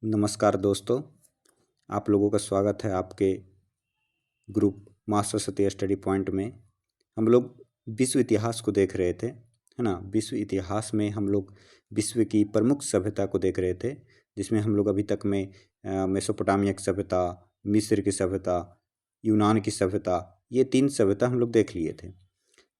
नमस्कार दोस्तों, आप लोगों का स्वागत है आपके ग्रुप मास्टर सत्य स्टडी पॉइंट में। हम लोग विश्व इतिहास को देख रहे थे, है ना। विश्व इतिहास में हम लोग विश्व की प्रमुख सभ्यता को देख रहे थे, जिसमें हम लोग अभी तक में मेसोपोटामिया की सभ्यता, मिस्र की सभ्यता, यूनान की सभ्यता, ये 3 सभ्यता हम लोग देख लिए थे।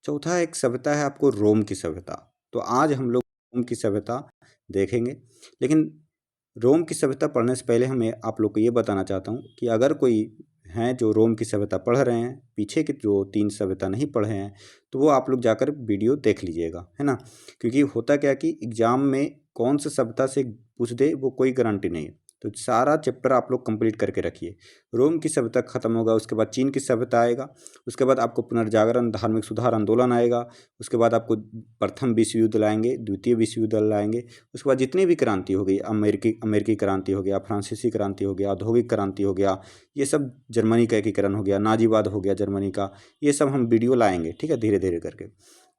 चौथा एक सभ्यता है आपको रोम की सभ्यता। तो आज हम लोग रोम की सभ्यता देखेंगे। लेकिन रोम की सभ्यता पढ़ने से पहले हमें आप लोग को ये बताना चाहता हूँ कि अगर कोई हैं जो रोम की सभ्यता पढ़ रहे हैं, पीछे की जो 3 सभ्यता नहीं पढ़े हैं, तो वो आप लोग जाकर वीडियो देख लीजिएगा, है ना। क्योंकि होता क्या कि एग्ज़ाम में कौन सा सभ्यता से पूछ दे वो कोई गारंटी नहीं है। तो सारा चैप्टर आप लोग कंप्लीट करके रखिए। रोम की सभ्यता खत्म होगा, उसके बाद चीन की सभ्यता आएगा, उसके बाद आपको पुनर्जागरण धार्मिक सुधार आंदोलन आएगा, उसके बाद आपको प्रथम विश्व युद्ध लाएंगे, द्वितीय विश्व युद्ध लाएंगे, उसके बाद जितनी भी क्रांति हो गई, अमेरिकी क्रांति हो गया, फ्रांसीसी क्रांति हो गया, औद्योगिक क्रांति हो गया, ये सब, जर्मनी का एकीकरण हो गया, नाजीवाद हो गया जर्मनी का, ये सब हम वीडियो लाएंगे, ठीक है, धीरे धीरे करके।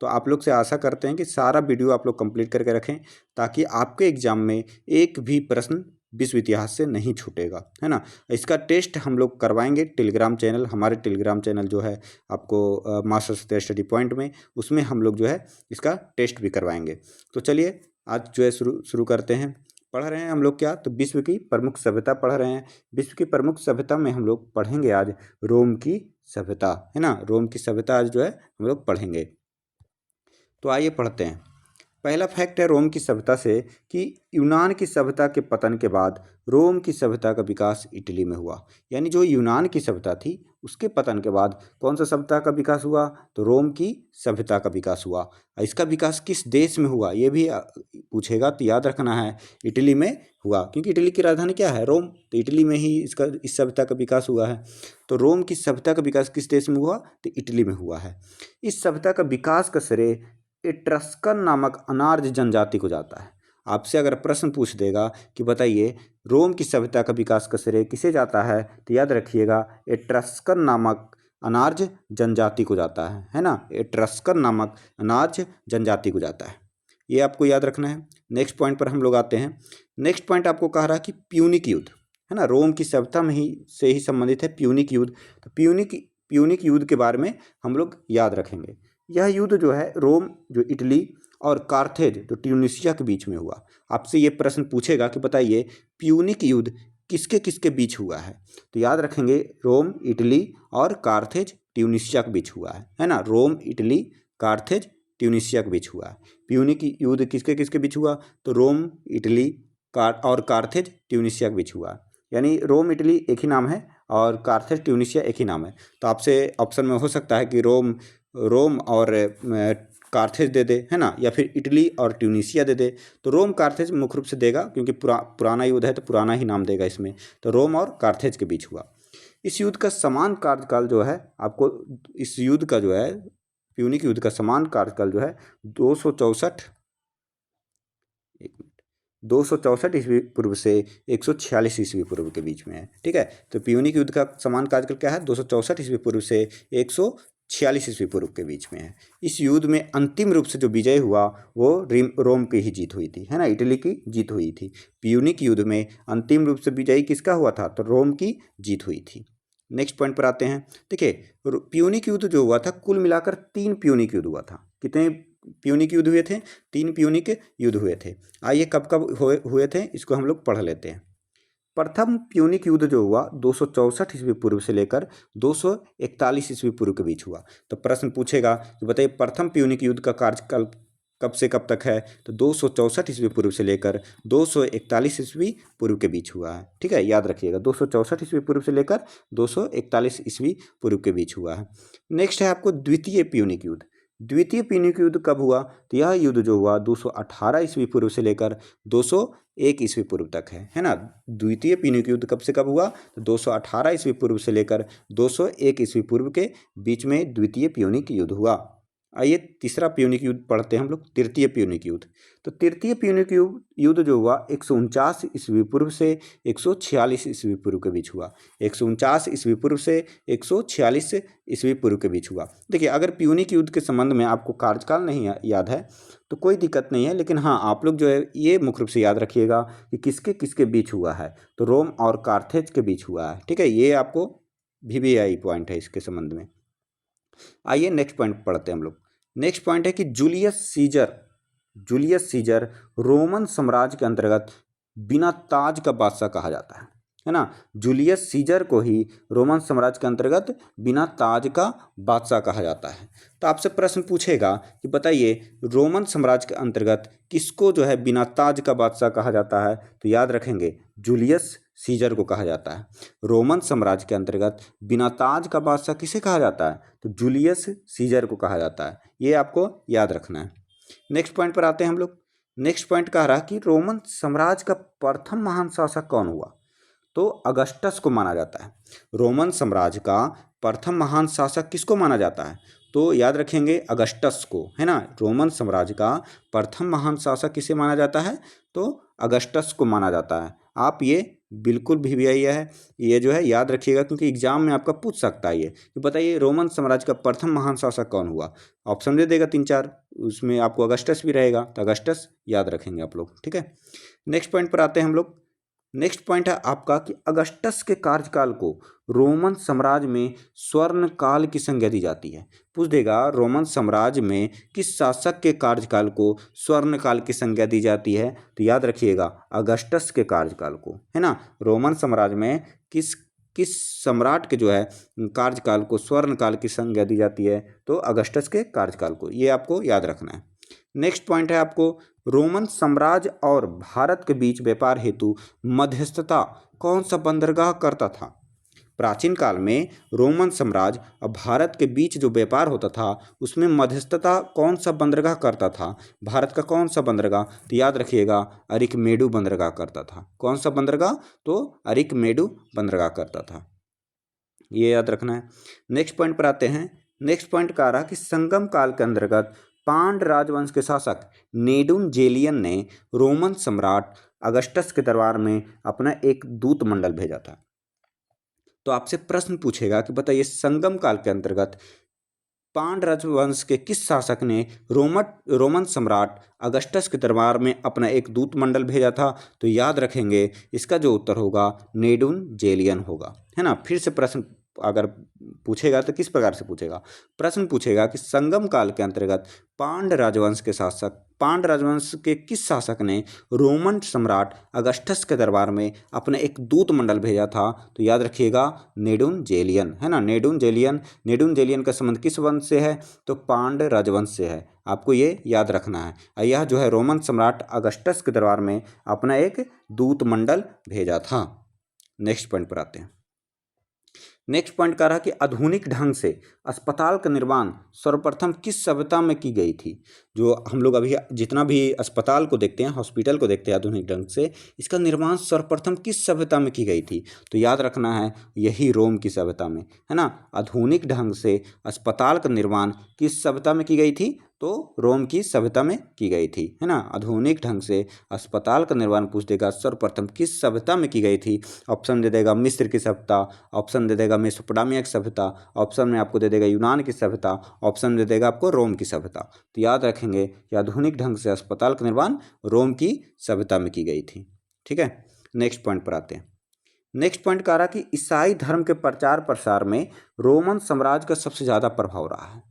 तो आप लोग से आशा करते हैं कि सारा वीडियो आप लोग कंप्लीट करके रखें, ताकि आपके एग्जाम में एक भी प्रश्न विश्व इतिहास से नहीं छूटेगा, है ना। इसका टेस्ट हम लोग करवाएंगे टेलीग्राम चैनल, हमारे टेलीग्राम चैनल जो है आपको मास्टर सत्य स्टडी पॉइंट में, उसमें हम लोग जो है इसका टेस्ट भी करवाएंगे। तो चलिए आज जो है शुरू करते हैं। पढ़ रहे हैं हम लोग क्या, तो विश्व की प्रमुख सभ्यता पढ़ रहे हैं। विश्व की प्रमुख सभ्यता में हम लोग पढ़ेंगे आज रोम की सभ्यता, है ना। रोम की सभ्यता आज जो है हम लोग पढ़ेंगे। तो आइए पढ़ते हैं। पहला फैक्ट है रोम की सभ्यता से कि यूनान की सभ्यता के पतन के बाद रोम की सभ्यता का विकास इटली में हुआ। यानी जो यूनान की सभ्यता थी उसके पतन के बाद कौन सा सभ्यता का विकास हुआ, तो रोम की सभ्यता का विकास हुआ। इसका विकास किस देश में हुआ ये भी पूछेगा, तो याद रखना है इटली में हुआ, क्योंकि इटली की राजधानी क्या है, रोम। तो इटली में ही इस सभ्यता का विकास हुआ है। तो रोम की सभ्यता का विकास किस देश में हुआ, तो इटली में हुआ है। इस सभ्यता का विकास का श्रेय एट्रस्कन नामक अनार्य जनजाति को जाता है। आपसे अगर प्रश्न पूछ देगा कि बताइए रोम की सभ्यता का विकास का श्रेय किसे जाता है, तो याद रखिएगा एट्रस्कन नामक अनार्य जनजाति को जाता है ना। एट्रस्कन नामक अनार्य जनजाति को जाता है, ये आपको याद रखना है। नेक्स्ट पॉइंट पर हम लोग आते हैं। नेक्स्ट पॉइंट आपको कह रहा है कि प्यूनिक युद्ध, है ना, रोम की सभ्यता में ही से ही संबंधित है प्यूनिक युद्ध। तो प्यूनिक युद्ध के बारे में हम लोग याद रखेंगे। यह युद्ध जो है रोम जो इटली और कार्थेज जो ट्यूनिसिया के बीच में हुआ। आपसे ये प्रश्न पूछेगा कि बताइए प्यूनिक युद्ध किसके किसके बीच हुआ है, तो याद रखेंगे रोम, इटली और कार्थेज ट्यूनिसिया के बीच हुआ है ना। रोम, इटली, कार्थेज, ट्यूनिसिया के बीच हुआ है। प्यूनिक युद्ध किसके किसके बीच हुआ, तो रोम, इटली और कार्थेज ट्यूनिसिया के बीच हुआ। यानी रोम, इटली एक ही नाम है और कार्थेज, ट्यूनिसिया एक ही नाम है। तो आपसे ऑप्शन में हो सकता है कि रोम और कार्थेज दे दे, है ना, या फिर इटली और ट्यूनिसिया दे दे। तो रोम कार्थेज मुख्य रूप से देगा, क्योंकि पुराना युद्ध है तो पुराना ही नाम देगा इसमें। तो रोम और कार्थेज के बीच हुआ। इस युद्ध का समान कार्यकाल जो है आपको, इस युद्ध का जो है प्यूनिक युद्ध का समान कार्यकाल जो है 264 ईस्वी पूर्व से 146 ईस्वी पूर्व के बीच में है, ठीक है। तो प्यूनिक युद्ध का समान कार्यकाल क्या है, 264 ईस्वी पूर्व से 146 ईस्वी पूर्व के बीच में है। इस युद्ध में अंतिम रूप से जो विजय हुआ वो रोम की ही जीत हुई थी, है ना, इटली की जीत हुई थी। प्यूनिक युद्ध में अंतिम रूप से विजयी किसका हुआ था, तो रोम की जीत हुई थी। नेक्स्ट पॉइंट पर आते हैं। देखिए प्यूनिक युद्ध जो हुआ था, कुल मिलाकर 3 प्यूनिक युद्ध हुआ था। कितने प्यूनिक युद्ध हुए थे, 3 प्यूनिक युद्ध हुए थे। आइए कब कब हुए थे इसको हम लोग पढ़ लेते हैं। प्रथम प्यूनिक युद्ध जो हुआ 264 ईस्वी पूर्व से लेकर 241 ईस्वी पूर्व के बीच हुआ। तो प्रश्न पूछेगा कि बताइए प्रथम प्यूनिक युद्ध का कार्यकाल कब से कब तक है, तो 264 ईस्वी पूर्व से लेकर 241 ईस्वी पूर्व के बीच हुआ है, ठीक है, याद रखिएगा 264 ईस्वी पूर्व से लेकर 241 ईस्वी पूर्व के बीच हुआ है। नेक्स्ट है आपको द्वितीय प्यूनिक युद्ध। द्वितीय प्यूनिक युद्ध कब हुआ, तो यह युद्ध जो हुआ 218 ईस्वी पूर्व से लेकर 201 ईस्वी पूर्व तक है ना। द्वितीय प्यूनिक युद्ध कब से कब हुआ, तो 218 ईस्वी पूर्व से लेकर 201 ईस्वी पूर्व के बीच में द्वितीय प्यूनिक युद्ध हुआ। आइए तीसरा प्यूनिक युद्ध पढ़ते हैं हम लोग, तृतीय प्यूनिक युद्ध। तो तृतीय प्यूनिक युद्ध जो हुआ 149 ईस्वी पूर्व से 146 ईस्वी पूर्व के बीच हुआ। 149 ईस्वी पूर्व से 146 ईस्वी पूर्व के बीच हुआ। देखिए, अगर प्यूनिक युद्ध के संबंध में आपको कार्यकाल नहीं याद है तो कोई दिक्कत नहीं है, लेकिन हाँ, आप लोग जो है ये मुख्य रूप से याद रखिएगा कि किसके किसके बीच हुआ है। तो रोम और कार्थेज के बीच हुआ है। ठीक है, ये आपको VVI पॉइंट है इसके संबंध में। आइए नेक्स्ट पॉइंट पढ़ते हैं हम लोग। नेक्स्ट पॉइंट है कि जूलियस सीजर रोमन साम्राज्य के अंतर्गत बिना ताज का बादशाह कहा जाता है ना। जूलियस सीजर को ही रोमन साम्राज्य के अंतर्गत बिना ताज का बादशाह कहा जाता है। तो आपसे प्रश्न पूछेगा कि बताइए रोमन साम्राज्य के अंतर्गत किसको जो है बिना ताज का बादशाह कहा जाता है। तो याद रखेंगे जूलियस सीजर को कहा जाता है। रोमन साम्राज्य के अंतर्गत बिना ताज का बादशाह किसे कहा जाता है। तो जूलियस सीजर को कहा जाता है। ये आपको याद रखना है। नेक्स्ट पॉइंट पर आते हैं हम लोग। नेक्स्ट पॉइंट कह रहा कि रोमन साम्राज्य का प्रथम महान शासक कौन हुआ। तो अगस्टस को माना जाता है। रोमन साम्राज्य का प्रथम महान शासक किसको माना जाता है। तो याद रखेंगे अगस्टस को, है ना। रोमन साम्राज्य का प्रथम महान शासक किसे माना जाता है। तो अगस्टस को माना जाता है। आप ये बिल्कुल VVI है, ये जो है याद रखिएगा, क्योंकि एग्जाम में आपका पूछ सकता है ये कि बताइए रोमन साम्राज्य का प्रथम महान शासक कौन हुआ। ऑप्शन दे देगा 3-4, उसमें आपको अगस्टस भी रहेगा, तो अगस्टस याद रखेंगे आप लोग। ठीक है, नेक्स्ट पॉइंट पर आते हैं हम लोग। नेक्स्ट पॉइंट है आपका कि अगस्टस के कार्यकाल को रोमन साम्राज्य में स्वर्ण काल की संज्ञा दी जाती है। पूछ देगा रोमन साम्राज्य में किस शासक के कार्यकाल को स्वर्ण काल की संज्ञा दी जाती है। तो याद रखिएगा अगस्टस के कार्यकाल को, है ना। रोमन साम्राज्य में किस किस सम्राट के जो है कार्यकाल को स्वर्ण काल की संज्ञा दी जाती है। तो अगस्टस के कार्यकाल को, ये आपको याद रखना है। नेक्स्ट पॉइंट है आपको रोमन साम्राज्य और भारत के बीच व्यापार हेतु मध्यस्थता कौन सा बंदरगाह करता था। प्राचीन काल में रोमन साम्राज्य और भारत के बीच जो व्यापार होता था उसमें मध्यस्थता कौन सा बंदरगाह करता था। भारत का कौन सा बंदरगाह। तो याद रखिएगा अरिकमेडु बंदरगाह करता था। कौन सा बंदरगाह। तो अरिकमेडु बंदरगाह करता था, ये याद रखना है। नेक्स्ट पॉइंट पर आते हैं। नेक्स्ट पॉइंट का रहा कि संगम काल के अंतर्गत पांड राजवंश के शासक नेडुन जेलियन ने रोमन सम्राट अगस्टस के दरबार में अपना एक दूत मंडल भेजा था। तो आपसे प्रश्न पूछेगा कि बताइए संगम काल के अंतर्गत पांड राजवंश के किस शासक ने रोमन सम्राट अगस्टस के दरबार में अपना एक दूत मंडल भेजा था। तो याद रखेंगे इसका जो उत्तर होगा नेडुन जेलियन होगा, है ना। फिर से प्रश्न अगर पूछेगा तो किस प्रकार से पूछेगा। प्रश्न पूछेगा कि संगम काल के अंतर्गत पांड राजवंश के किस शासक ने रोमन सम्राट अगस्टस के दरबार में अपने एक दूत मंडल भेजा था। तो याद रखिएगा नेडुन जेलियन, है ना। नेडुन जेलियन का संबंध किस वंश से है। तो पांड राजवंश से है। आपको ये याद रखना है। यह जो है रोमन सम्राट अगस्टस के दरबार में अपना एक दूत मंडल भेजा था। नेक्स्ट पॉइंट पर आते हैं। नेक्स्ट पॉइंट कह रहा कि आधुनिक ढंग से अस्पताल का निर्माण सर्वप्रथम किस सभ्यता में की गई थी। जो हम लोग अभी जितना भी अस्पताल को देखते हैं, हॉस्पिटल को देखते हैं आधुनिक ढंग से, इसका निर्माण सर्वप्रथम किस सभ्यता में की गई थी। तो याद रखना है यही रोम की सभ्यता में, है ना। आधुनिक ढंग से अस्पताल का निर्माण किस सभ्यता में की गई थी। तो रोम की सभ्यता में की गई थी, है ना। आधुनिक ढंग से अस्पताल का निर्माण पूछ देगा सर्वप्रथम किस सभ्यता में की गई थी। ऑप्शन दे देगा मिस्र की सभ्यता, ऑप्शन दे देगा मेसोपोटामिया की सभ्यता, ऑप्शन में आपको दे देगा यूनान की सभ्यता, ऑप्शन दे देगा आपको रोम की सभ्यता। तो याद रखेंगे कि आधुनिक ढंग से अस्पताल का निर्माण रोम की सभ्यता में की गई थी। ठीक है, नेक्स्ट पॉइंट पर आते हैं। नेक्स्ट पॉइंट कह रहा कि ईसाई धर्म के प्रचार प्रसार में रोमन साम्राज्य का सबसे ज़्यादा प्रभाव रहा है।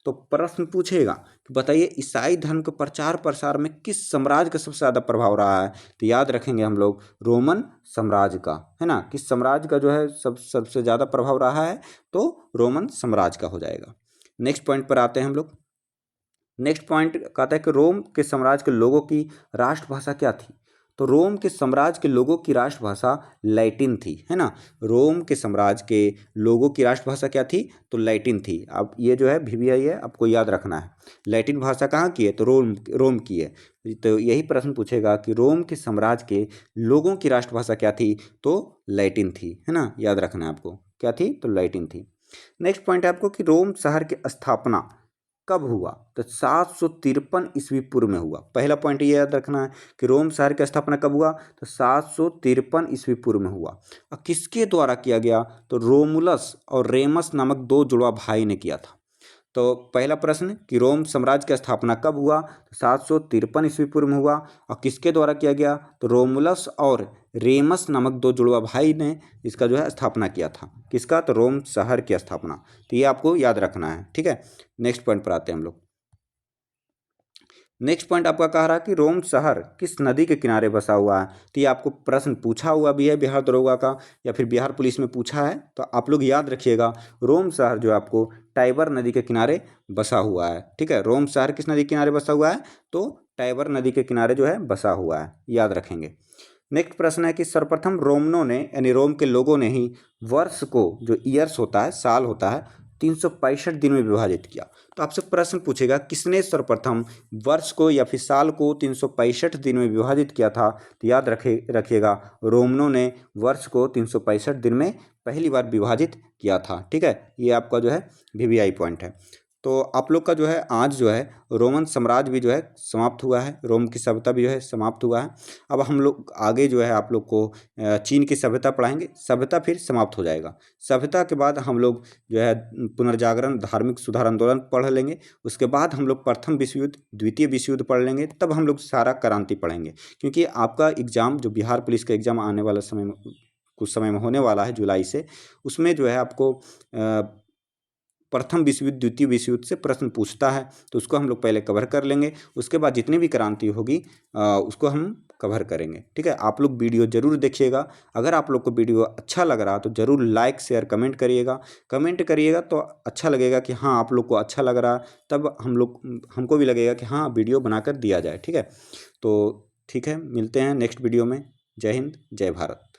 तो प्रश्न पूछेगा कि बताइए ईसाई धर्म के प्रचार प्रसार में किस साम्राज्य का सबसे ज़्यादा प्रभाव रहा है। तो याद रखेंगे हम लोग रोमन साम्राज्य का, है ना। किस साम्राज्य का जो है सबसे ज़्यादा प्रभाव रहा है। तो रोमन साम्राज्य का हो जाएगा। नेक्स्ट पॉइंट पर आते हैं हम लोग। नेक्स्ट पॉइंट कहता है कि रोम के साम्राज्य के लोगों की राष्ट्रभाषा क्या थी। तो रोम के साम्राज्य के लोगों की राष्ट्रभाषा लैटिन थी, है ना। रोम के साम्राज्य के लोगों की राष्ट्रभाषा क्या थी। तो लैटिन थी। अब ये जो है VVI है, आपको याद रखना है। लैटिन भाषा कहाँ की है। तो रोम की है। तो यही प्रश्न पूछेगा कि रोम के साम्राज्य के लोगों की राष्ट्रभाषा क्या थी। तो लैटिन थी, है ना। याद रखना है आपको क्या थी। तो लैटिन थी। नेक्स्ट पॉइंट है आपको कि रोम शहर की स्थापना कब हुआ? तो 753 ईस्वी पूर्व में हुआ। पहला पॉइंट ये याद रखना है कि रोम शहर की स्थापना कब हुआ? तो 753 ईस्वी पूर्व में हुआ। और किसके द्वारा किया गया? तो रोमुलस और रेमस नामक दो जुड़वा भाई ने किया था। तो पहला प्रश्न कि रोम साम्राज्य की स्थापना कब हुआ? तो 753 ईस्वी पूर्व में हुआ। और किसके द्वारा किया गया? तो रोमुलस और रेमस नामक दो जुड़वा भाई ने इसका जो है स्थापना किया था। किसका? तो रोम शहर की स्थापना। तो ये आपको याद रखना है, ठीक है। नेक्स्ट पॉइंट पर आते हैं हम लोग। नेक्स्ट पॉइंट आपका कह रहा है कि रोम शहर किस नदी के किनारे बसा हुआ है। तो ये आपको प्रश्न पूछा हुआ भी है बिहार दरोगा का या फिर बिहार पुलिस में पूछा है। तो आप लोग याद रखिएगा, रोम शहर जो है आपको टाइबर नदी के किनारे बसा हुआ है, ठीक है। रोम शहर किस नदी के किनारे बसा हुआ है? तो टाइबर नदी के किनारे जो है बसा हुआ है, याद रखेंगे। नेक्स्ट प्रश्न है कि सर्वप्रथम रोमनों ने यानी रोम के लोगों ने ही वर्ष को, जो ईयर्स होता है, साल होता है, 365 दिन में विभाजित किया। तो आपसे प्रश्न पूछेगा किसने सर्वप्रथम वर्ष को या फिर साल को 365 दिन में विभाजित किया था? तो याद रखिएगा, रोमनों ने वर्ष को 365 दिन में पहली बार विभाजित किया था, ठीक है। ये आपका जो है वीवीआई पॉइंट है। तो आप लोग का जो है आज जो है रोमन साम्राज्य भी जो है समाप्त हुआ है, रोम की सभ्यता भी जो है समाप्त हुआ है। अब हम लोग आगे जो है आप लोग को चीन की सभ्यता पढ़ाएंगे। सभ्यता फिर समाप्त हो जाएगा। सभ्यता के बाद हम लोग जो है पुनर्जागरण, धार्मिक सुधार आंदोलन पढ़ लेंगे। उसके बाद हम लोग प्रथम विश्व युद्ध, द्वितीय विश्व युद्ध पढ़ लेंगे। तब हम लोग सारा क्रांति पढ़ेंगे, क्योंकि आपका एग्जाम जो बिहार पुलिस का एग्जाम आने वाला समय में, कुछ समय में होने वाला है जुलाई से, उसमें जो है आपको प्रथम विश्व युद्ध, द्वितीय विश्व युद्ध से प्रश्न पूछता है। तो उसको हम लोग पहले कवर कर लेंगे। उसके बाद जितनी भी क्रांति होगी उसको हम कवर करेंगे, ठीक है। आप लोग वीडियो जरूर देखिएगा। अगर आप लोग को वीडियो अच्छा लग रहा तो जरूर लाइक शेयर कमेंट करिएगा। कमेंट करिएगा तो अच्छा लगेगा कि हाँ आप लोग को अच्छा लग रहा है, तब हमको भी लगेगा कि हाँ वीडियो बनाकर दिया जाए, ठीक है। तो ठीक है, मिलते हैं नेक्स्ट वीडियो में। जय हिंद, जय भारत।